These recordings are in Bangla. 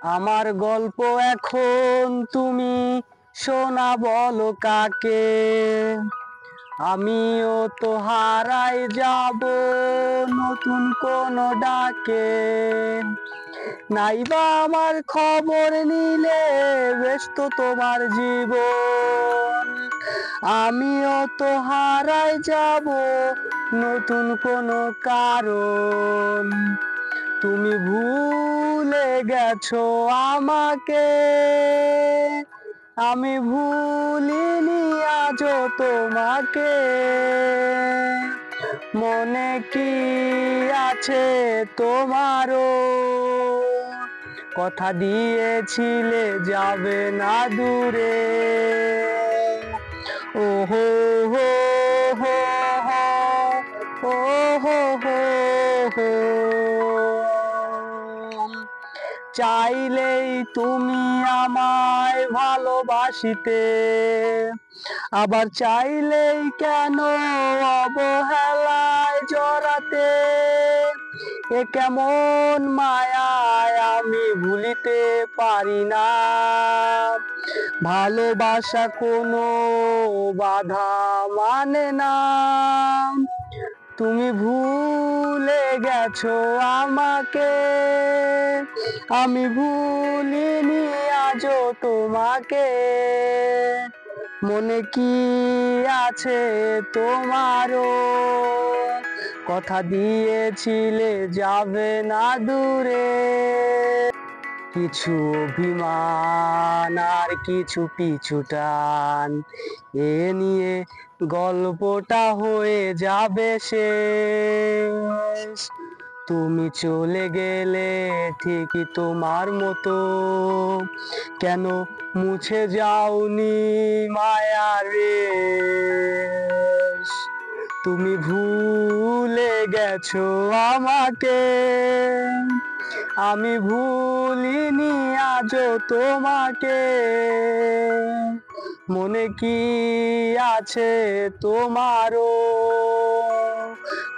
আমার গল্প এখন তুমি শোনা বলো কাকে? আমিও তো হারাই যাব নতুন কোন ডাকে। নাইবা আমার খবর নিলে ব্যস্ত তোমার জীবন, আমিও তো হারাই যাব নতুন কোন কারণ। তুমি ভুলে গেছো আমাকে, আমি ভুলিনি আজও তোমাকে। মনে কি আছে তোমারও? কথা দিয়েছিলে যাবে না দূরে। ও হো হো হো হো, ও হো হো হো। চাইলেই তুমি আমায় ভালোবাসিতে, আবার চাইলেই কেন অবহেলায় জড়াতে। এ কেমন মায়ায় আমি ভুলিতে পারি না। ভালোবাসা কোনো বাধা মানে না। তুমি ভুলে গেছো আমাকে, আমি ভুলিনি আজও তোমাকে। মনে কি আছে তোমারও? কথা দিয়েছিলে যাবে না দূরে। কিছু অভিমান আর কিছু পিছু টান, এ নিয়ে গল্পটা হয়ে যাবে শেষ। তুমি চলে গেলে ঠিকই তোমার মতো, কেন মুছে যাওনি মায়ার রেশ? তুমি ভুলে গেছো আমাকে, আমি ভুলিনি আজও তোমাকে। মনে কি আছে তোমারও?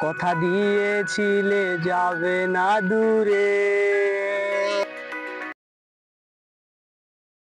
কথা দিয়েছিলে যাবে না দূরে।